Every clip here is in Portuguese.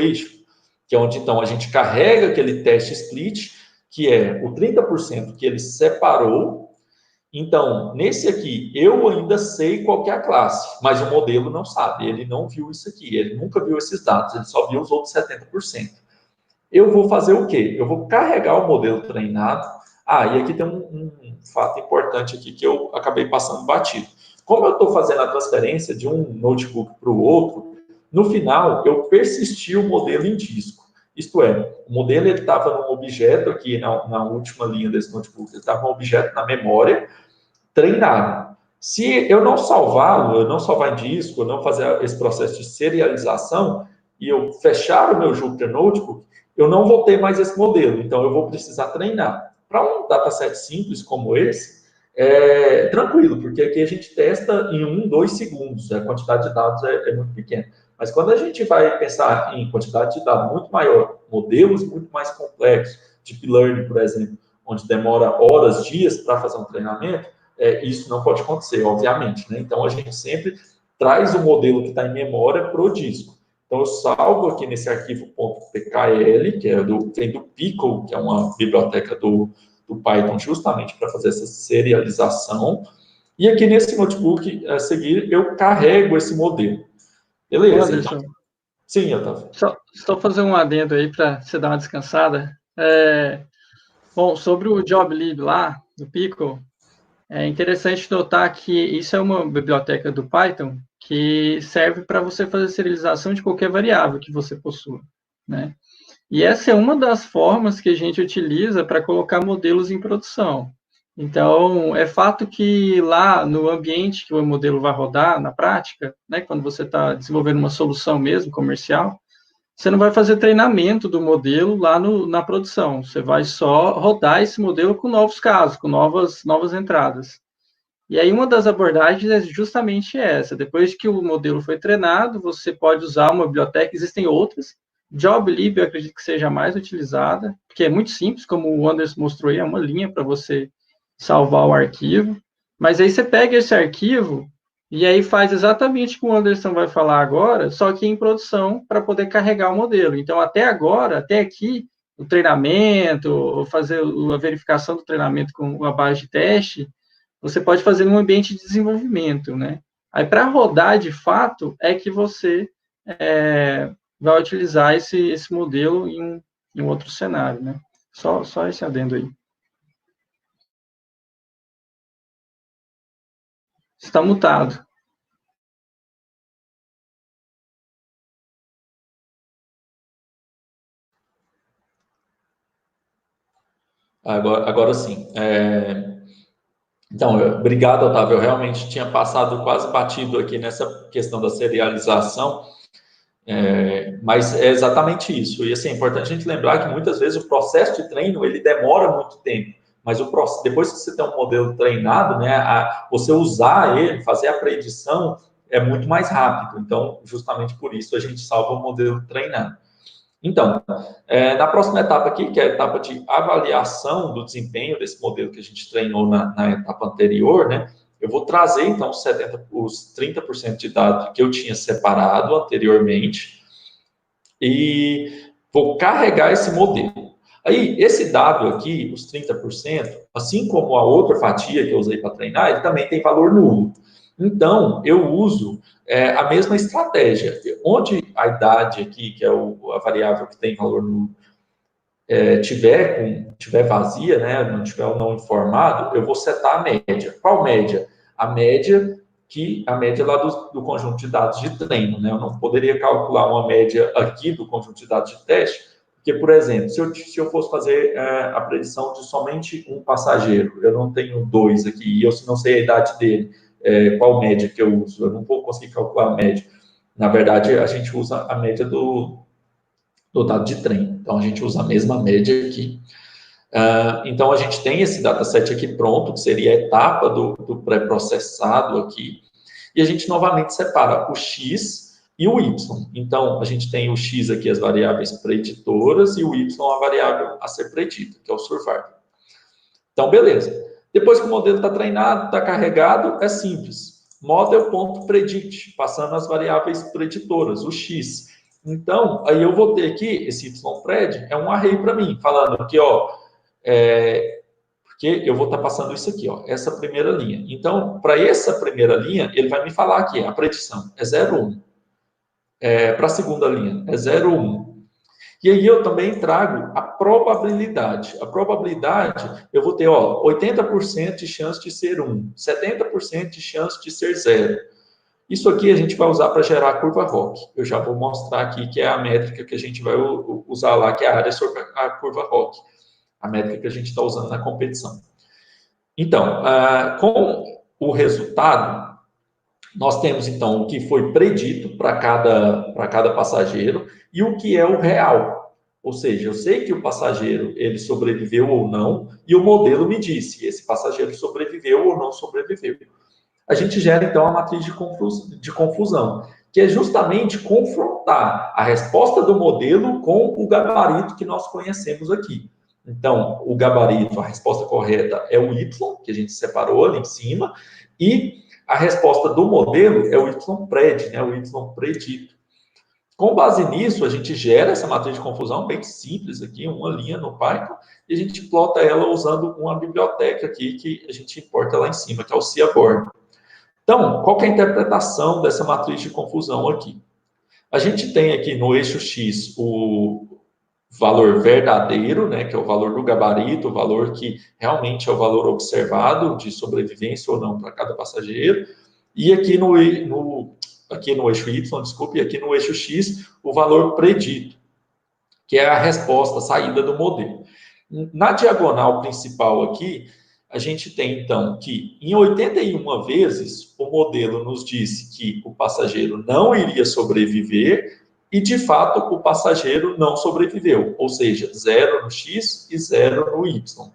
eixo, que é onde, então, a gente carrega aquele teste split, que é o 30% que ele separou. Então, nesse aqui, eu ainda sei qual que é a classe, mas o modelo não sabe, ele não viu isso aqui, ele nunca viu esses dados, ele só viu os outros 70%. Eu vou fazer o quê? Eu vou carregar o modelo treinado. E aqui tem um fato importante aqui que eu acabei passando batido. Como eu estou fazendo a transferência de um notebook para o outro, no final, eu persisti o modelo em disco. Isto é, o modelo estava num objeto aqui, na última linha desse notebook, ele estava num objeto na memória, treinado. Se eu não salvá-lo, eu não salvar em disco, eu não fazer esse processo de serialização, e eu fechar o meu Jupyter Notebook, eu não vou ter mais esse modelo. Então, eu vou precisar treinar. Para um dataset simples como esse, é tranquilo, porque aqui a gente testa em 1, 2 segundos. A quantidade de dados é muito pequena. Mas quando a gente vai pensar em quantidade de dados muito maior, modelos muito mais complexos, deep learning, por exemplo, onde demora horas, dias para fazer um treinamento, isso não pode acontecer, obviamente, né? Então, a gente sempre traz o modelo que está em memória para o disco. Então, eu salvo aqui nesse arquivo .pkl, que vem do Pickle, que é uma biblioteca do Python, justamente para fazer essa serialização. E aqui nesse notebook, a seguir, eu carrego esse modelo. Beleza? Anderson, então, sim, Otávio. Só fazer um adendo aí para você dar uma descansada. Bom, sobre o JobLib lá, do Pickle, é interessante notar que isso é uma biblioteca do Python que serve para você fazer serialização de qualquer variável que você possua, né? E essa é uma das formas que a gente utiliza para colocar modelos em produção. Então, é fato que lá no ambiente que o modelo vai rodar, na prática, né, quando você está desenvolvendo uma solução mesmo, comercial, você não vai fazer treinamento do modelo lá na produção. Você vai só rodar esse modelo com novos casos, com novas entradas. E aí, uma das abordagens é justamente essa. Depois que o modelo foi treinado, você pode usar uma biblioteca, existem outras. JobLib, eu acredito que seja a mais utilizada, porque é muito simples, como o Anderson mostrou aí, é uma linha para você salvar o arquivo. Mas aí você pega esse arquivo e aí faz exatamente o que o Anderson vai falar agora, só que em produção, para poder carregar o modelo. Então, até agora, até aqui, o treinamento, fazer a verificação do treinamento com a base de teste, você pode fazer num ambiente de desenvolvimento, né? Aí, para rodar de fato, é que você vai utilizar esse modelo em um outro cenário, né? Só esse adendo aí. Está mutado. Agora sim. Então, obrigado, Otávio. Eu realmente tinha passado quase batido aqui nessa questão da serialização, mas é exatamente isso. E assim, é importante a gente lembrar que muitas vezes o processo de treino ele demora muito tempo, mas depois que você tem um modelo treinado, né, você usar ele, fazer a predição é muito mais rápido. Então, justamente por isso a gente salva o modelo treinado. Então, na próxima etapa aqui, que é a etapa de avaliação do desempenho desse modelo que a gente treinou na etapa anterior, né? Eu vou trazer, então, os 30% de dados que eu tinha separado anteriormente e vou carregar esse modelo. Aí, esse dado aqui, os 30%, assim como a outra fatia que eu usei para treinar, ele também tem valor nulo. Então, eu uso a mesma estratégia. Onde a idade aqui, que é a variável que tem valor nulo, tiver vazia, né, não tiver um não informado, eu vou setar a média. Qual média? A média lá do conjunto de dados de treino, né? Eu não poderia calcular uma média aqui do conjunto de dados de teste, porque, por exemplo, se eu fosse fazer a predição de somente um passageiro, eu não tenho dois aqui, e eu não sei a idade dele, qual média que eu uso, eu não vou conseguir calcular a média. Na verdade, a gente usa a média do dado de treino. Então, a gente usa a mesma média aqui. Então, a gente tem esse dataset aqui pronto, que seria a etapa do pré-processado aqui, e a gente novamente separa o X e o Y. Então, a gente tem o X aqui, as variáveis preditoras, e o Y, a variável a ser predita, que é o survival. Então, beleza. Depois que o modelo está treinado, está carregado, é simples. Model.predict, passando as variáveis preditoras, o X. Então, aí eu vou ter aqui, esse ypred é um array para mim, falando aqui, ó, porque eu vou estar passando isso aqui, ó, essa primeira linha. Então, para essa primeira linha, ele vai me falar aqui, a predição é 0, 1. Para a segunda linha, é 0, 1. E aí eu também trago a probabilidade. A probabilidade, eu vou ter, ó, 80% de chance de ser 1, 70% de chance de ser 0. Isso aqui a gente vai usar para gerar a curva ROC. Eu já vou mostrar aqui que é a métrica que a gente vai usar lá, que é a área sobre a curva ROC. A métrica que a gente está usando na competição. Então, com o resultado, nós temos, então, o que foi predito para cada passageiro e o que é o real. Ou seja, eu sei que o passageiro ele sobreviveu ou não, e o modelo me disse se esse passageiro sobreviveu ou não sobreviveu. A gente gera, então, a matriz de confusão, que é justamente confrontar a resposta do modelo com o gabarito que nós conhecemos aqui. Então, o gabarito, a resposta correta é o Y, que a gente separou ali em cima, e a resposta do modelo é o ypred, né, o y predito. Com base nisso, a gente gera essa matriz de confusão bem simples aqui, uma linha no Python, e a gente plota ela usando uma biblioteca aqui que a gente importa lá em cima, que é o Seaborn. Então, qual que é a interpretação dessa matriz de confusão aqui? A gente tem aqui no eixo X o valor verdadeiro, né, que é o valor do gabarito, o valor que realmente é o valor observado de sobrevivência ou não para cada passageiro, e aqui no eixo Y, desculpe, e aqui no eixo X, o valor predito, que é a resposta, a saída do modelo. Na diagonal principal aqui, a gente tem, então, que em 81 vezes, o modelo nos disse que o passageiro não iria sobreviver e, de fato, o passageiro não sobreviveu, ou seja, 0 no X e 0 no Y.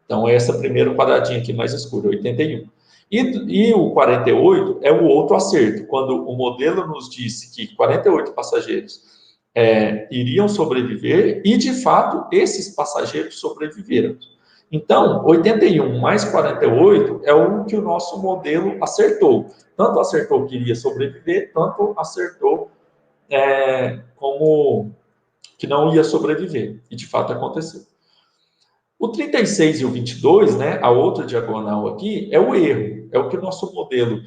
Então, essa primeiro quadradinho aqui mais escuro, 81. E o 48 é o outro acerto, quando o modelo nos disse que 48 passageiros iriam sobreviver e, de fato, esses passageiros sobreviveram. Então, 81 mais 48 é o que o nosso modelo acertou. Tanto acertou que iria sobreviver, tanto acertou como que não ia sobreviver. E, de fato, aconteceu. O 36 e o 22, né, a outra diagonal aqui, é o erro. É o que o nosso modelo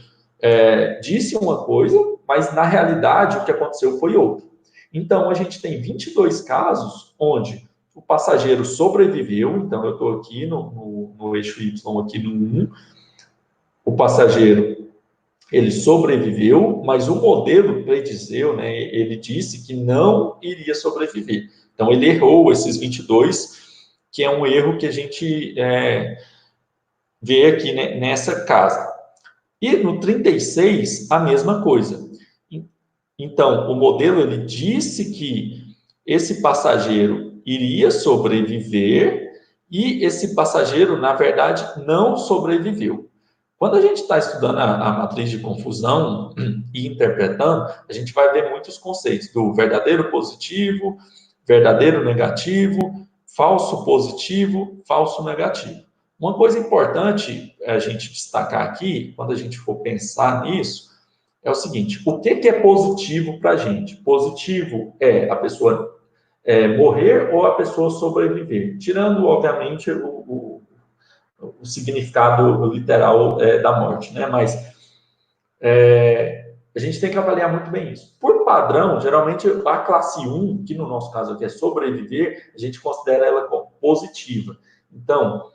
disse uma coisa, mas, na realidade, o que aconteceu foi outra. Então, a gente tem 22 casos onde o passageiro sobreviveu, então eu estou aqui no eixo Y, aqui no 1, o passageiro, ele sobreviveu, mas o modelo predizeu, né, ele disse que não iria sobreviver. Então, ele errou esses 22, que é um erro que a gente vê aqui, né, nessa casa. E no 36, a mesma coisa. Então, o modelo ele disse que esse passageiro iria sobreviver e esse passageiro, na verdade, não sobreviveu. Quando a gente está estudando a matriz de confusão e interpretando, a gente vai ver muitos conceitos do verdadeiro positivo, verdadeiro negativo, falso positivo, falso negativo. Uma coisa importante a gente destacar aqui, quando a gente for pensar nisso, é o seguinte: o que é positivo para a gente? Positivo é a pessoa morrer ou a pessoa sobreviver, tirando, obviamente, o significado literal da morte, né? Mas a gente tem que avaliar muito bem isso. Por padrão, geralmente a classe 1, que no nosso caso aqui é sobreviver, a gente considera ela como positiva. Então,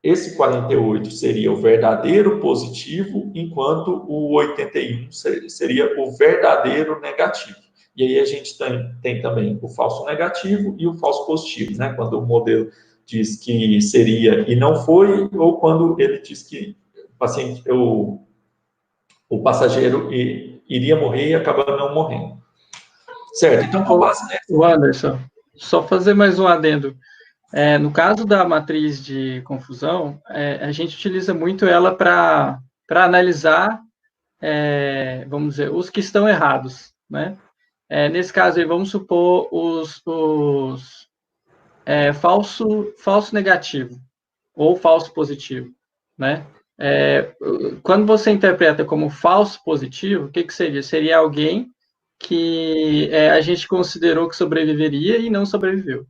esse 48 seria o verdadeiro positivo, enquanto o 81 seria o verdadeiro negativo. E aí a gente tem também o falso negativo e o falso positivo, né? Quando o modelo diz que seria e não foi, ou quando ele diz que o passageiro iria morrer e acaba não morrendo. Certo? Então, com base nessa... O Anderson, só fazer mais um adendo. No caso da matriz de confusão, a gente utiliza muito ela para analisar, vamos dizer, os que estão errados, né? Nesse caso aí, vamos supor os falso negativo ou falso positivo, né? Quando você interpreta como falso positivo, o que seria? Seria alguém que a gente considerou que sobreviveria e não sobreviveu,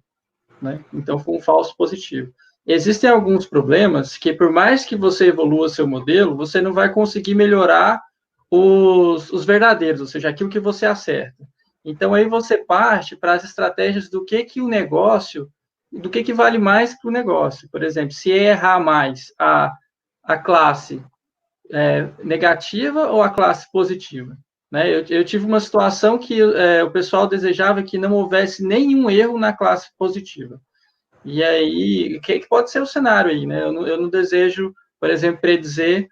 né? Então, foi um falso positivo. Existem alguns problemas que, por mais que você evolua seu modelo, você não vai conseguir melhorar os verdadeiros, ou seja, aquilo que você acerta. Então, aí você parte para as estratégias do que o negócio, do que vale mais para o negócio. Por exemplo, se errar mais a classe negativa ou a classe positiva. Né? Eu tive uma situação que o pessoal desejava que não houvesse nenhum erro na classe positiva. E aí, que pode ser o cenário aí, né? Eu não desejo, por exemplo, predizer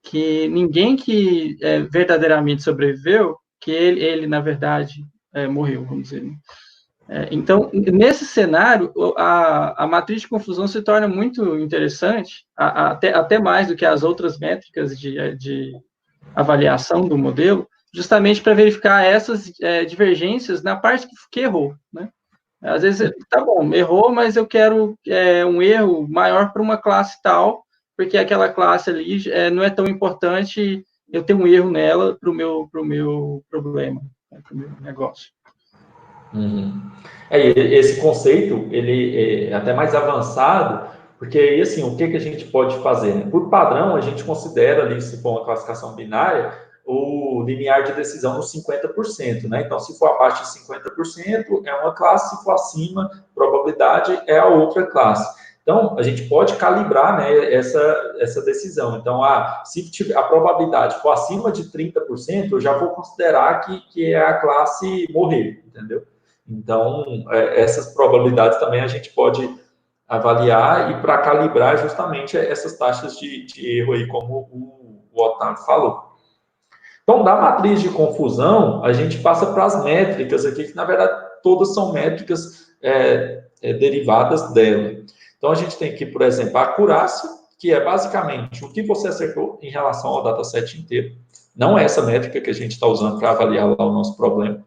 que ninguém que verdadeiramente sobreviveu, que ele na verdade, morreu, vamos dizer. Então, nesse cenário, a matriz de confusão se torna muito interessante, até mais do que as outras métricas de avaliação do modelo, justamente para verificar essas divergências na parte que errou, né? Às vezes, tá bom, errou, mas eu quero um erro maior para uma classe tal, porque aquela classe ali não é tão importante eu ter um erro nela para o meu problema, né, para o meu negócio. Uhum. Esse conceito, ele é até mais avançado, porque aí, assim, o que a gente pode fazer? Né? Por padrão, a gente considera ali, se for uma classificação binária, o limiar de decisão nos 50%, né? Então, se for abaixo de 50%, é uma classe, se for acima, probabilidade é a outra classe. Então, a gente pode calibrar, né, essa decisão. Então, se a probabilidade for acima de 30%, eu já vou considerar que é a classe morrer, entendeu? Então, essas probabilidades também a gente pode avaliar e para calibrar justamente essas taxas de erro aí, como o Otávio falou. Então, da matriz de confusão, a gente passa para as métricas aqui, que na verdade todas são métricas derivadas dela. Então, a gente tem aqui, por exemplo, a acurácia, que é basicamente o que você acertou em relação ao dataset inteiro. Não é essa métrica que a gente está usando para avaliar lá o nosso problema.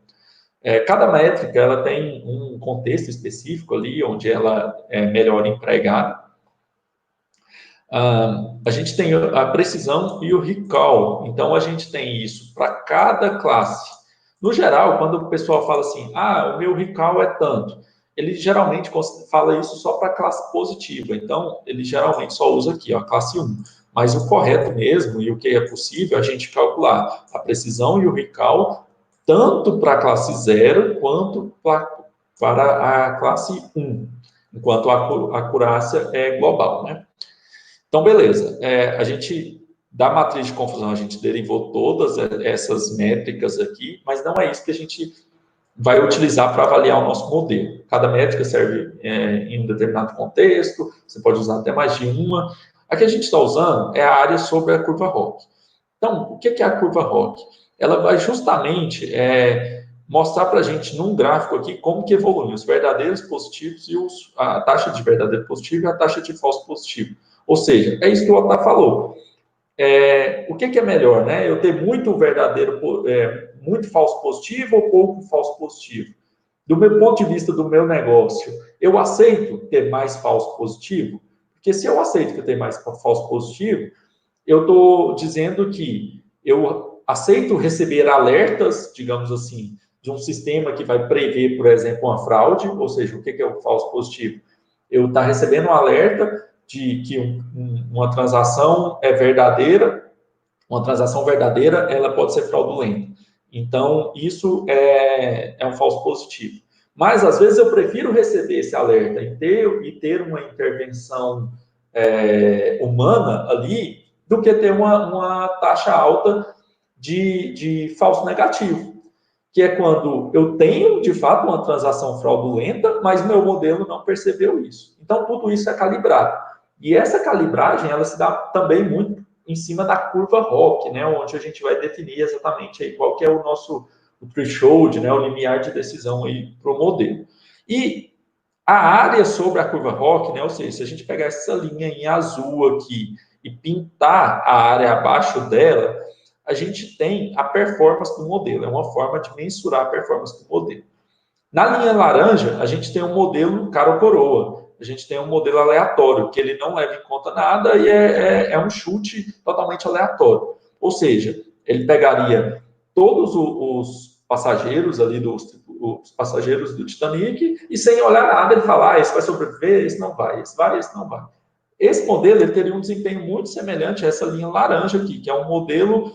Cada métrica ela tem um contexto específico ali, onde ela é melhor empregada. A gente tem a precisão e o recall. Então, a gente tem isso para cada classe. No geral, quando o pessoal fala assim, o meu recall é tanto, ele geralmente fala isso só para a classe positiva. Então, ele geralmente só usa aqui, a classe 1. Mas o correto mesmo, e o que é possível, é a gente calcular a precisão e o recall tanto para a classe 0 quanto para a classe 1, enquanto a acurácia é global, né? Então, beleza. A gente, da matriz de confusão, a gente derivou todas essas métricas aqui, mas não é isso que a gente vai utilizar para avaliar o nosso modelo. Cada métrica serve em um determinado contexto, você pode usar até mais de uma. A que a gente está usando é a área sobre a curva ROC. Então, o que é a curva ROC? Ela vai justamente mostrar para a gente num gráfico aqui como que evoluem os verdadeiros positivos e a taxa de verdadeiro positivo e a taxa de falso positivo. Ou seja, é isso que o Otávio falou. O que é melhor, né? Eu ter muito verdadeiro, muito falso positivo ou pouco falso positivo? Do meu ponto de vista do meu negócio, eu aceito ter mais falso positivo? Porque se eu aceito que ter mais falso positivo, eu estou dizendo que eu aceito receber alertas, digamos assim, de um sistema que vai prever, por exemplo, uma fraude, ou seja, o que é o falso positivo? Eu estou recebendo um alerta de que uma transação é verdadeira, uma transação verdadeira, ela pode ser fraudulenta. Então, isso é um falso positivo. Mas, às vezes, eu prefiro receber esse alerta e ter uma intervenção humana ali do que ter uma taxa alta de falso negativo, que é quando eu tenho, de fato, uma transação fraudulenta, mas meu modelo não percebeu isso. Então, tudo isso é calibrado. E essa calibragem, ela se dá também muito em cima da curva ROC, né, onde a gente vai definir exatamente aí qual que é o nosso threshold, né, o limiar de decisão aí para o modelo. E a área sobre a curva ROC, né, ou seja, se a gente pegar essa linha em azul aqui e pintar a área abaixo dela, a gente tem a performance do modelo, é uma forma de mensurar a performance do modelo. Na linha laranja, a gente tem um modelo cara ou coroa, a gente tem um modelo aleatório, que ele não leva em conta nada e é um chute totalmente aleatório. Ou seja, ele pegaria todos os passageiros ali, os passageiros do Titanic, e sem olhar nada, ele fala, esse vai sobreviver, esse não vai, esse vai, esse não vai. Esse modelo ele teria um desempenho muito semelhante a essa linha laranja aqui, que é um modelo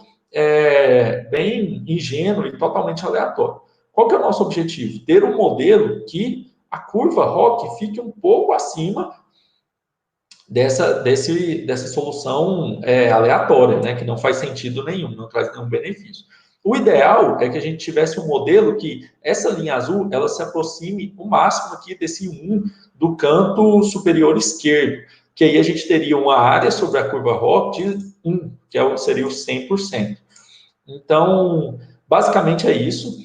bem ingênuo e totalmente aleatório. Qual que é o nosso objetivo? Ter um modelo que a curva ROC fique um pouco acima dessa solução aleatória, né, que não faz sentido nenhum, não traz nenhum benefício. O ideal é que a gente tivesse um modelo que essa linha azul ela se aproxime o máximo aqui desse 1 do canto superior esquerdo, que aí a gente teria uma área sobre a curva ROC de 1, que seria o 100%. Então, basicamente é isso.